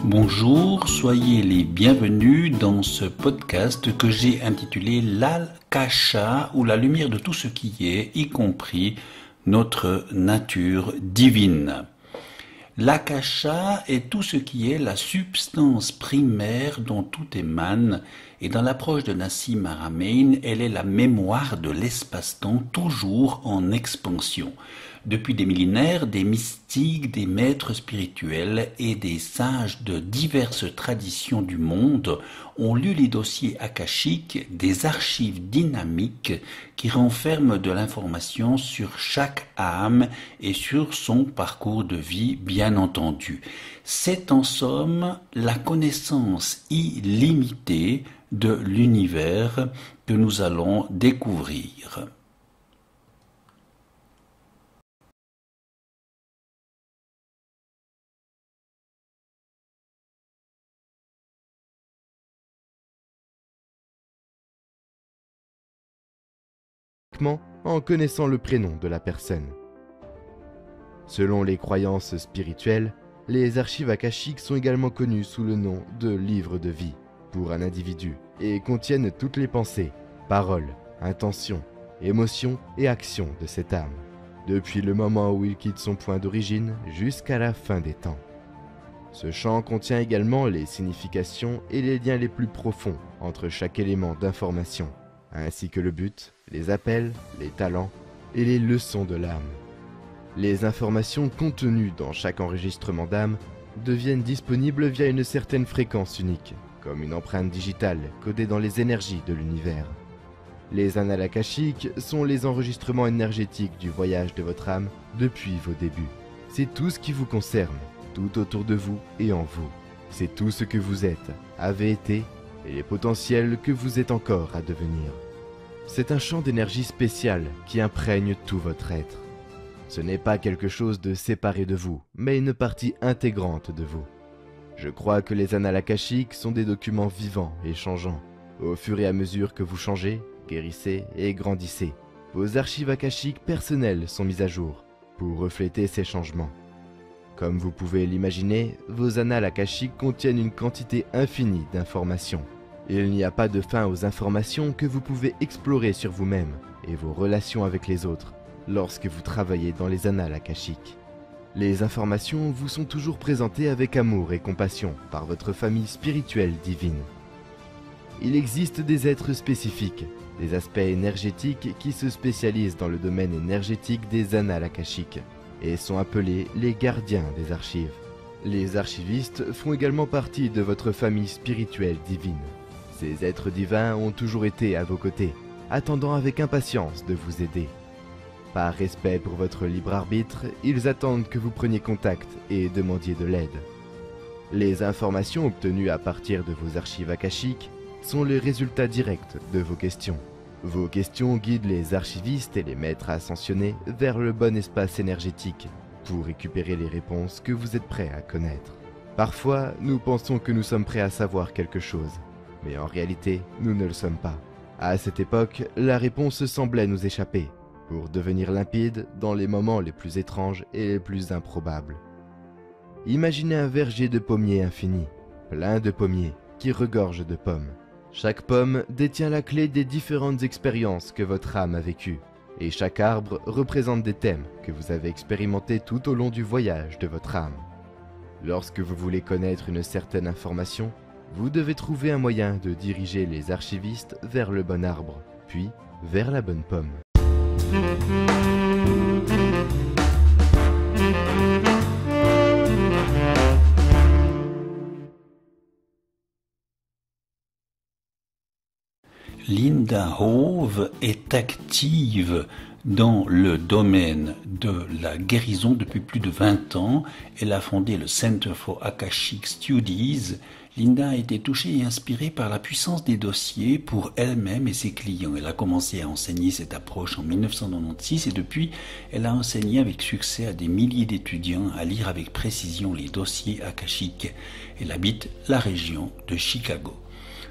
Bonjour, soyez les bienvenus dans ce podcast que j'ai intitulé l'Al-Kasha ou la lumière de tout ce qui est, y compris notre nature divine. L'Akasha est tout ce qui est la substance primaire dont tout émane, et dans l'approche de Nassim Haramein, elle est la mémoire de l'espace-temps toujours en expansion. Depuis des millénaires, des mystiques, des maîtres spirituels et des sages de diverses traditions du monde ont lu les dossiers akashiques, des archives dynamiques qui renferment de l'information sur chaque âme et sur son parcours de vie, bien entendu. C'est en somme la connaissance illimitée de l'univers que nous allons découvrir. En connaissant le prénom de la personne. Selon les croyances spirituelles, les archives akashiques sont également connues sous le nom de livres de vie pour un individu et contiennent toutes les pensées, paroles, intentions, émotions et actions de cette âme, depuis le moment où il quitte son point d'origine jusqu'à la fin des temps. Ce champ contient également les significations et les liens les plus profonds entre chaque élément d'information, ainsi que le but, les appels, les talents et les leçons de l'âme. Les informations contenues dans chaque enregistrement d'âme deviennent disponibles via une certaine fréquence unique, comme une empreinte digitale codée dans les énergies de l'univers. Les annales akashiques sont les enregistrements énergétiques du voyage de votre âme depuis vos débuts. C'est tout ce qui vous concerne, tout autour de vous et en vous. C'est tout ce que vous êtes, avez été et les potentiels que vous êtes encore à devenir. C'est un champ d'énergie spécial qui imprègne tout votre être. Ce n'est pas quelque chose de séparé de vous, mais une partie intégrante de vous. Je crois que les annales akashiques sont des documents vivants et changeants. Au fur et à mesure que vous changez, guérissez et grandissez, vos archives akashiques personnelles sont mises à jour pour refléter ces changements. Comme vous pouvez l'imaginer, vos annales akashiques contiennent une quantité infinie d'informations. Il n'y a pas de fin aux informations que vous pouvez explorer sur vous-même et vos relations avec les autres lorsque vous travaillez dans les annales akashiques. Les informations vous sont toujours présentées avec amour et compassion par votre famille spirituelle divine. Il existe des êtres spécifiques, des aspects énergétiques qui se spécialisent dans le domaine énergétique des annales akashiques et sont appelés les gardiens des archives. Les archivistes font également partie de votre famille spirituelle divine. Ces êtres divins ont toujours été à vos côtés, attendant avec impatience de vous aider. Par respect pour votre libre arbitre, ils attendent que vous preniez contact et demandiez de l'aide. Les informations obtenues à partir de vos archives akashiques sont le résultat direct de vos questions. Vos questions guident les archivistes et les maîtres ascensionnés vers le bon espace énergétique pour récupérer les réponses que vous êtes prêts à connaître. Parfois, nous pensons que nous sommes prêts à savoir quelque chose. Mais en réalité, nous ne le sommes pas. À cette époque, la réponse semblait nous échapper, pour devenir limpide dans les moments les plus étranges et les plus improbables. Imaginez un verger de pommiers infini, plein de pommiers, qui regorge de pommes. Chaque pomme détient la clé des différentes expériences que votre âme a vécues, et chaque arbre représente des thèmes que vous avez expérimentés tout au long du voyage de votre âme. Lorsque vous voulez connaître une certaine information, vous devez trouver un moyen de diriger les archivistes vers le bon arbre, puis vers la bonne pomme. Linda Hove est active dans le domaine de la guérison depuis plus de 20 ans. Elle a fondé le Center for Akashic Studies. Linda a été touchée et inspirée par la puissance des dossiers pour elle-même et ses clients. Elle a commencé à enseigner cette approche en 1996 et depuis, elle a enseigné avec succès à des milliers d'étudiants à lire avec précision les dossiers akashiques. Elle habite la région de Chicago.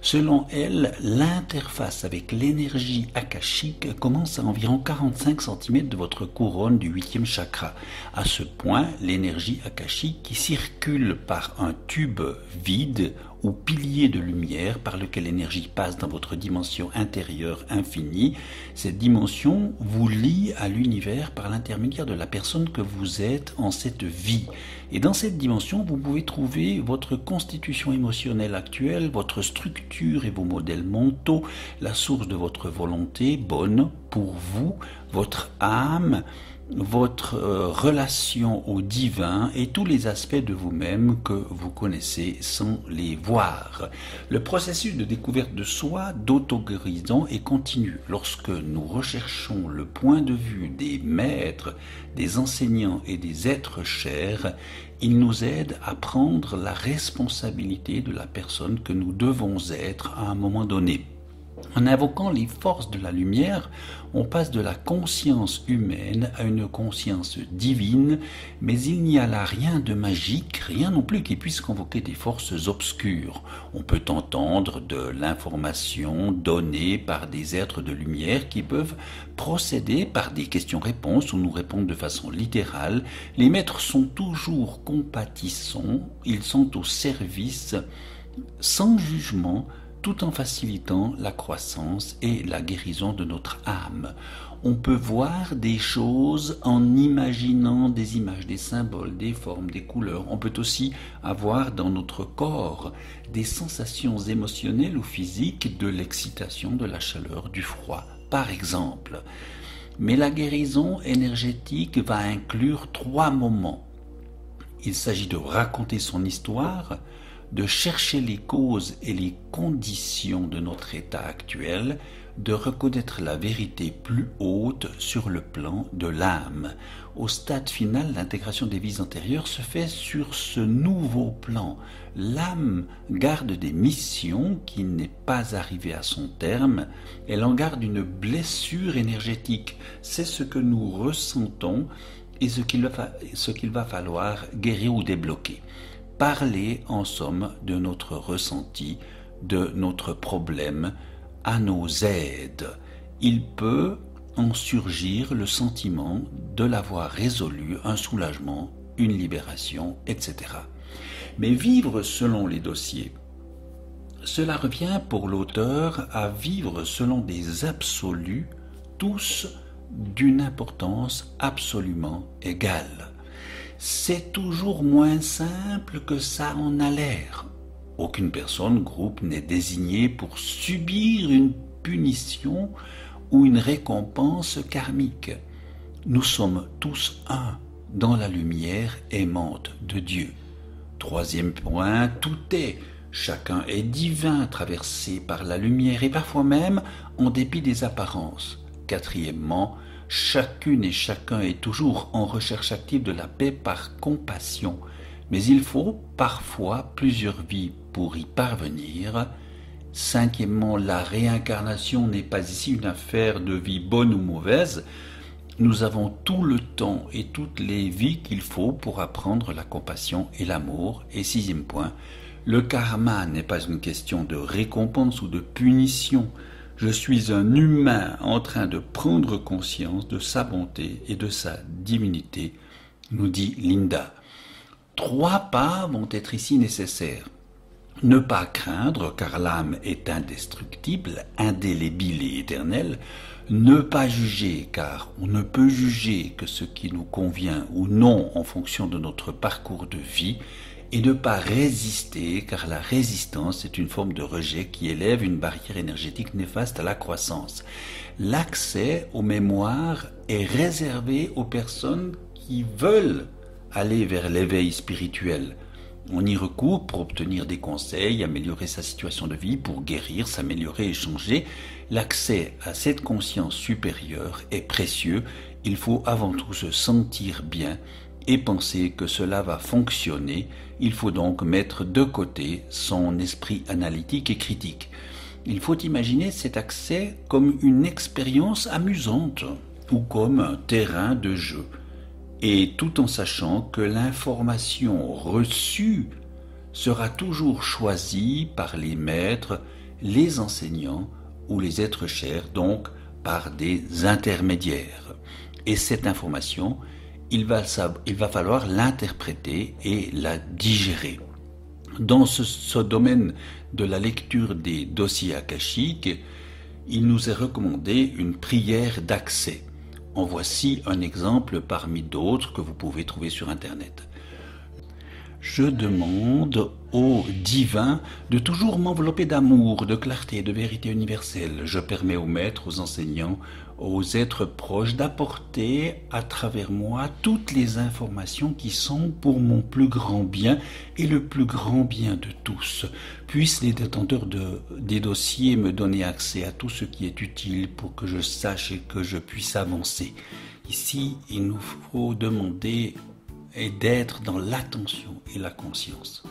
Selon elle, l'interface avec l'énergie akashique commence à environ 45 cm de votre couronne du 8e chakra. À ce point, l'énergie akashique qui circule par un tube vide ou pilier de lumière par lequel l'énergie passe dans votre dimension intérieure infinie, cette dimension vous lie à l'univers par l'intermédiaire de la personne que vous êtes en cette vie. Et dans cette dimension, vous pouvez trouver votre constitution émotionnelle actuelle, votre structure et vos modèles mentaux, la source de votre volonté bonne pour vous, votre âme, votre relation au divin et tous les aspects de vous-même que vous connaissez sans les voir. Le processus de découverte de soi, d'auto-guérison est continu. Lorsque nous recherchons le point de vue des maîtres, des enseignants et des êtres chers, ils nous aident à prendre la responsabilité de la personne que nous devons être à un moment donné. En invoquant les forces de la lumière, on passe de la conscience humaine à une conscience divine, mais il n'y a là rien de magique, rien non plus qui puisse convoquer des forces obscures. On peut entendre de l'information donnée par des êtres de lumière qui peuvent procéder par des questions-réponses ou nous répondre de façon littérale. Les maîtres sont toujours compatissants, ils sont au service sans jugement, tout en facilitant la croissance et la guérison de notre âme. On peut voir des choses en imaginant des images, des symboles, des formes, des couleurs. On peut aussi avoir dans notre corps des sensations émotionnelles ou physiques, de l'excitation, de la chaleur, du froid, par exemple. Mais la guérison énergétique va inclure 3 moments. Il s'agit de raconter son histoire, de chercher les causes et les conditions de notre état actuel, de reconnaître la vérité plus haute sur le plan de l'âme. Au stade final, l'intégration des vies antérieures se fait sur ce nouveau plan. L'âme garde des missions qui n'est pas arrivée à son terme, elle en garde une blessure énergétique. C'est ce que nous ressentons et ce qu'il va falloir guérir ou débloquer. Parler en somme de notre ressenti, de notre problème à nos aides. Il peut en surgir le sentiment de l'avoir résolu, un soulagement, une libération, etc. Mais vivre selon les dossiers, cela revient pour l'auteur à vivre selon des absolus, tous d'une importance absolument égale. C'est toujours moins simple que ça en a l'air. Aucune personne, groupe n'est désignée pour subir une punition ou une récompense karmique. Nous sommes tous un dans la lumière aimante de Dieu. 3e point, tout est. Chacun est divin, traversé par la lumière et parfois même en dépit des apparences. 4e, chacune et chacun est toujours en recherche active de la paix par compassion, mais il faut parfois plusieurs vies pour y parvenir. 5e, la réincarnation n'est pas ici une affaire de vie bonne ou mauvaise. Nous avons tout le temps et toutes les vies qu'il faut pour apprendre la compassion et l'amour. Et 6e point, le karma n'est pas une question de récompense ou de punition. Je suis un humain en train de prendre conscience de sa bonté et de sa divinité, nous dit Linda. 3 pas vont être ici nécessaires. Ne pas craindre, car l'âme est indestructible, indélébile et éternelle. Ne pas juger, car on ne peut juger que ce qui nous convient ou non en fonction de notre parcours de vie. Et ne pas résister, car la résistance est une forme de rejet qui élève une barrière énergétique néfaste à la croissance. L'accès aux mémoires est réservé aux personnes qui veulent aller vers l'éveil spirituel. On y recourt pour obtenir des conseils, améliorer sa situation de vie, pour guérir, s'améliorer et changer. L'accès à cette conscience supérieure est précieux. Il faut avant tout se sentir bien et penser que cela va fonctionner. Il faut donc mettre de côté son esprit analytique et critique. Il faut imaginer cet accès comme une expérience amusante ou comme un terrain de jeu, et tout en sachant que l'information reçue sera toujours choisie par les maîtres les enseignants ou les êtres chers, donc par des intermédiaires. Et cette information, il va falloir l'interpréter et la digérer. Dans ce domaine de la lecture des dossiers akashiques, il nous est recommandé une prière d'accès. En voici un exemple parmi d'autres que vous pouvez trouver sur Internet. Je demande au divin de toujours m'envelopper d'amour, de clarté, de vérité universelle. Je permets aux maîtres, aux enseignants, aux êtres proches d'apporter à travers moi toutes les informations qui sont pour mon plus grand bien et le plus grand bien de tous. Puissent les détenteurs des dossiers me donner accès à tout ce qui est utile pour que je sache et que je puisse avancer. Ici, il nous faut demander et d'être dans l'attention et la conscience.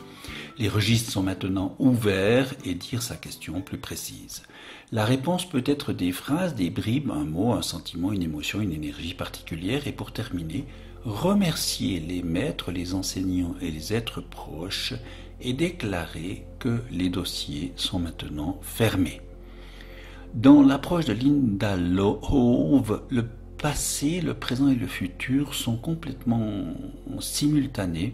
Les registres sont maintenant ouverts et dire sa question plus précise. La réponse peut être des phrases, des bribes, un mot, un sentiment, une émotion, une énergie particulière. Et pour terminer, remercier les maîtres, les enseignants et les êtres proches et déclarer que les dossiers sont maintenant fermés. Dans l'approche de Linda Love, le passé, le présent et le futur sont complètement simultanés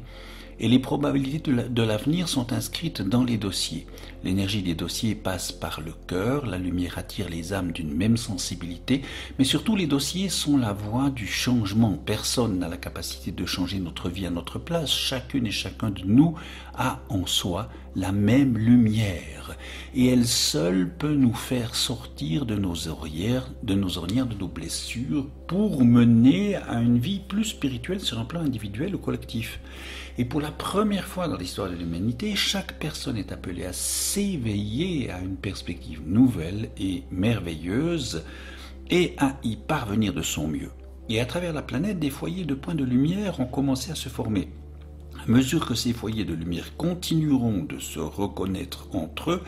et les probabilités de l'avenir sont inscrites dans les dossiers. L'énergie des dossiers passe par le cœur, la lumière attire les âmes d'une même sensibilité, mais surtout les dossiers sont la voie du changement. Personne n'a la capacité de changer notre vie à notre place. Chacune et chacun de nous a en soi la même lumière et elle seule peut nous faire sortir de nos ornières, de nos blessures pour mener à une vie plus spirituelle sur un plan individuel ou collectif. Et pour la première fois dans l'histoire de l'humanité, chaque personne est appelée à s'éveiller à une perspective nouvelle et merveilleuse et à y parvenir de son mieux. Et à travers la planète, des foyers de points de lumière ont commencé à se former. À mesure que ces foyers de lumière continueront de se reconnaître entre eux,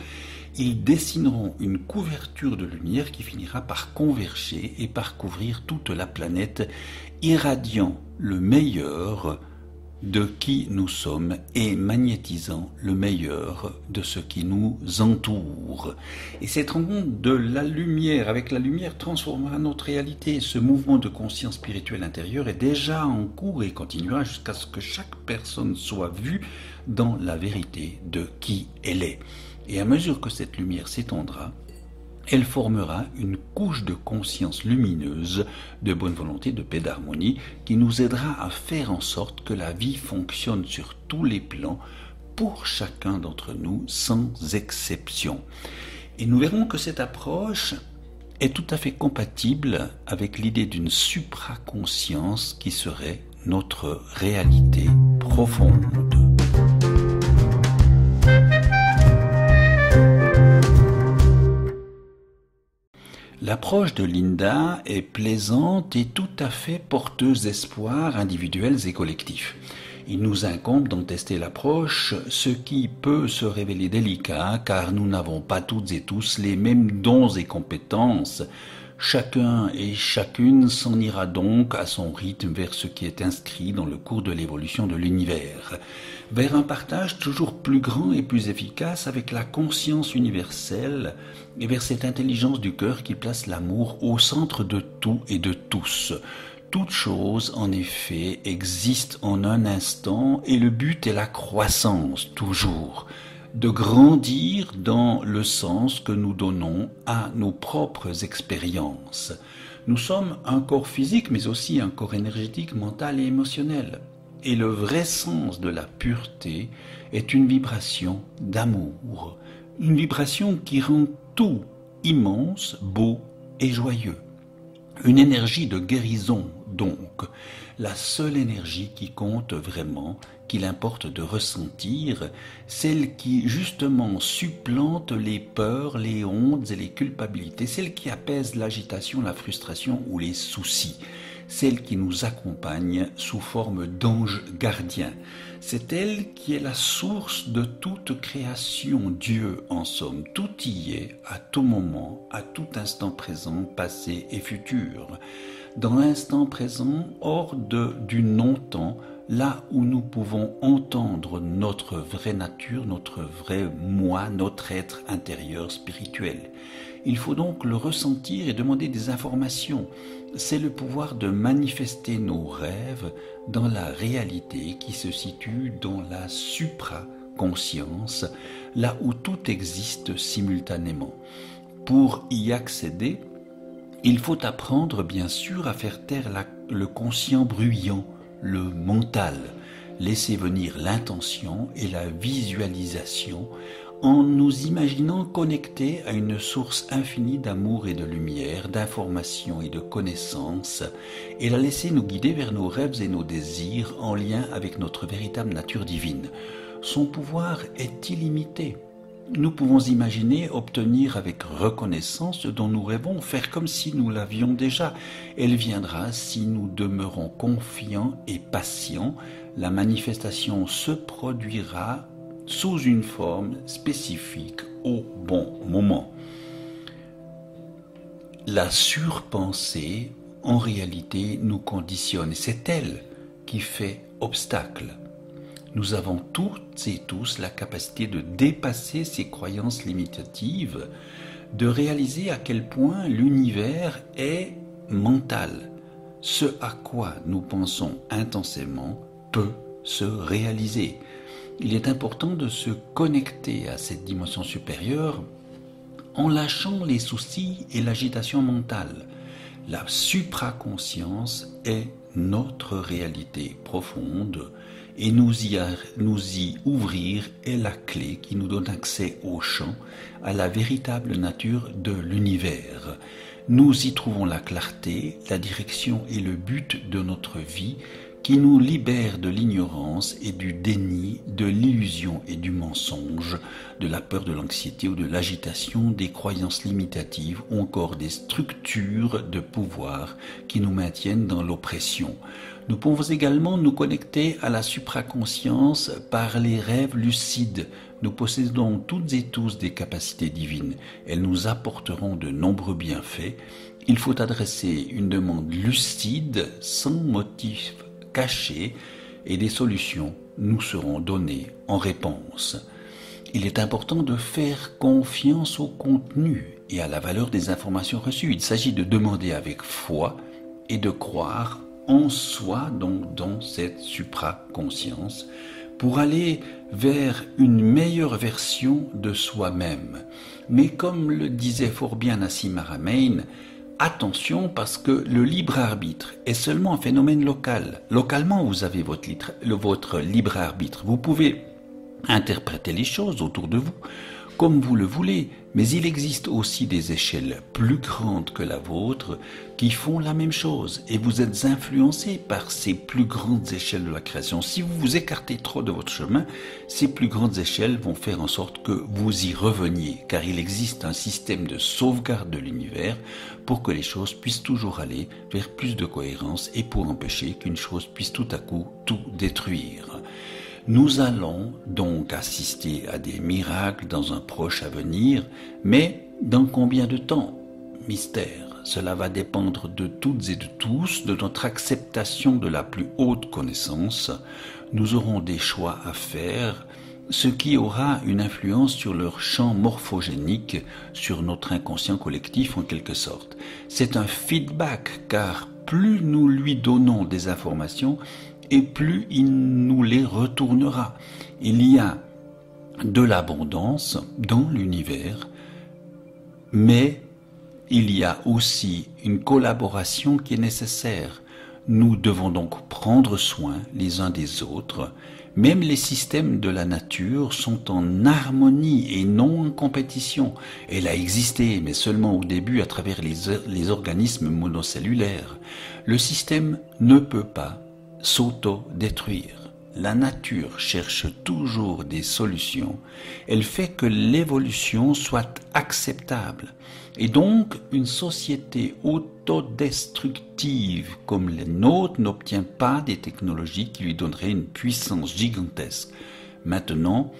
ils dessineront une couverture de lumière qui finira par converger et par couvrir toute la planète, irradiant le meilleur de qui nous sommes et magnétisant le meilleur de ce qui nous entoure. Et cette rencontre de la lumière avec la lumière transformera notre réalité. Ce mouvement de conscience spirituelle intérieure est déjà en cours et continuera jusqu'à ce que chaque personne soit vue dans la vérité de qui elle est. Et à mesure que cette lumière s'étendra, elle formera une couche de conscience lumineuse, de bonne volonté, de paix, d'harmonie, qui nous aidera à faire en sorte que la vie fonctionne sur tous les plans, pour chacun d'entre nous, sans exception. Et nous verrons que cette approche est tout à fait compatible avec l'idée d'une supraconscience qui serait notre réalité profonde. L'approche de Linda est plaisante et tout à fait porteuse d'espoirs individuels et collectifs. Il nous incombe d'en tester l'approche, ce qui peut se révéler délicat car nous n'avons pas toutes et tous les mêmes dons et compétences. Chacun et chacune s'en ira donc à son rythme vers ce qui est inscrit dans le cours de l'évolution de l'univers, vers un partage toujours plus grand et plus efficace avec la conscience universelle et vers cette intelligence du cœur qui place l'amour au centre de tout et de tous. Toute chose, en effet, existe en un instant et le but est la croissance, toujours. De grandir dans le sens que nous donnons à nos propres expériences. Nous sommes un corps physique, mais aussi un corps énergétique, mental et émotionnel. Et le vrai sens de la pureté est une vibration d'amour, une vibration qui rend tout immense, beau et joyeux. Une énergie de guérison, donc, la seule énergie qui compte vraiment, qu'il importe de ressentir, celle qui justement supplante les peurs, les hontes et les culpabilités, celle qui apaise l'agitation, la frustration ou les soucis, celle qui nous accompagne sous forme d'ange gardien. C'est elle qui est la source de toute création, Dieu en somme. Tout y est, à tout moment, à tout instant présent, passé et futur. Dans l'instant présent, hors du non-temps, là où nous pouvons entendre notre vraie nature, notre vrai moi, notre être intérieur spirituel. Il faut donc le ressentir et demander des informations. C'est le pouvoir de manifester nos rêves dans la réalité qui se situe dans la supraconscience, là où tout existe simultanément. Pour y accéder, il faut apprendre bien sûr à faire taire le conscient bruyant, le mental, laisser venir l'intention et la visualisation en nous imaginant connectés à une source infinie d'amour et de lumière, d'information et de connaissances, et la laisser nous guider vers nos rêves et nos désirs en lien avec notre véritable nature divine. Son pouvoir est illimité. Nous pouvons imaginer obtenir avec reconnaissance ce dont nous rêvons, faire comme si nous l'avions déjà. Elle viendra si nous demeurons confiants et patients. La manifestation se produira sous une forme spécifique au bon moment. La surpensée, en réalité, nous conditionne. C'est elle qui fait obstacle. Nous avons toutes et tous la capacité de dépasser ces croyances limitatives, de réaliser à quel point l'univers est mental. Ce à quoi nous pensons intensément peut se réaliser. Il est important de se connecter à cette dimension supérieure en lâchant les soucis et l'agitation mentale. La supraconscience est notre réalité profonde et nous y ouvrir est la clé qui nous donne accès au champ, à la véritable nature de l'univers. Nous y trouvons la clarté, la direction et le but de notre vie qui nous libère de l'ignorance et du déni, de l'illusion et du mensonge, de la peur, de l'anxiété ou de l'agitation, des croyances limitatives ou encore des structures de pouvoir qui nous maintiennent dans l'oppression. Nous pouvons également nous connecter à la supraconscience par les rêves lucides. Nous possédons toutes et tous des capacités divines. Elles nous apporteront de nombreux bienfaits. Il faut adresser une demande lucide, sans motif caché, et des solutions nous seront données en réponse. Il est important de faire confiance au contenu et à la valeur des informations reçues. Il s'agit de demander avec foi et de croire en soi, donc dans cette supraconscience, pour aller vers une meilleure version de soi-même. Mais comme le disait fort bien Nassim Haramein, attention, parce que le libre arbitre est seulement un phénomène local. Localement, vous avez votre libre arbitre. Vous pouvez interpréter les choses autour de vous comme vous le voulez, mais il existe aussi des échelles plus grandes que la vôtre qui font la même chose et vous êtes influencé par ces plus grandes échelles de la création. Si vous vous écartez trop de votre chemin, ces plus grandes échelles vont faire en sorte que vous y reveniez, car il existe un système de sauvegarde de l'univers pour que les choses puissent toujours aller vers plus de cohérence et pour empêcher qu'une chose puisse tout à coup tout détruire. Nous allons donc assister à des miracles dans un proche avenir, mais dans combien de temps? Mystère. Cela va dépendre de toutes et de tous, de notre acceptation de la plus haute connaissance. Nous aurons des choix à faire, ce qui aura une influence sur leur champ morphogénique, sur notre inconscient collectif en quelque sorte. C'est un feedback, car plus nous lui donnons des informations, et plus il nous les retournera. Il y a de l'abondance dans l'univers, mais il y a aussi une collaboration qui est nécessaire. Nous devons donc prendre soin les uns des autres. Même les systèmes de la nature sont en harmonie et non en compétition. Elle a existé, mais seulement au début à travers les organismes monocellulaires. Le système ne peut pas s'auto-détruire. La nature cherche toujours des solutions. Elle fait que l'évolution soit acceptable. Et donc, une société autodestructive comme la nôtre n'obtient pas des technologies qui lui donneraient une puissance gigantesque. Maintenant,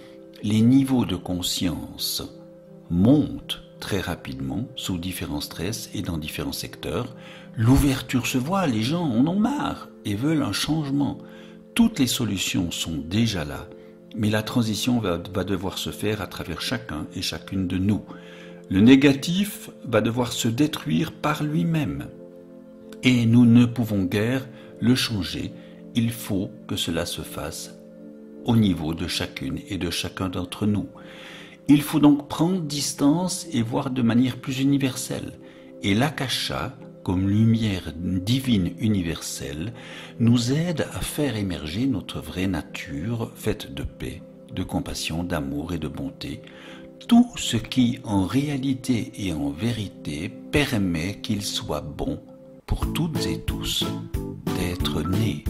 les niveaux de conscience montent très rapidement sous différents stress et dans différents secteurs. L'ouverture se voit, les gens en ont marre et veulent un changement. Toutes les solutions sont déjà là, mais la transition va devoir se faire à travers chacun et chacune de nous. Le négatif va devoir se détruire par lui-même. Et nous ne pouvons guère le changer. Il faut que cela se fasse au niveau de chacune et de chacun d'entre nous. Il faut donc prendre distance et voir de manière plus universelle. Et l'Akasha, comme lumière divine universelle, nous aide à faire émerger notre vraie nature faite de paix, de compassion, d'amour et de bonté. Tout ce qui, en réalité et en vérité, permet qu'il soit bon pour toutes et tous d'être nés.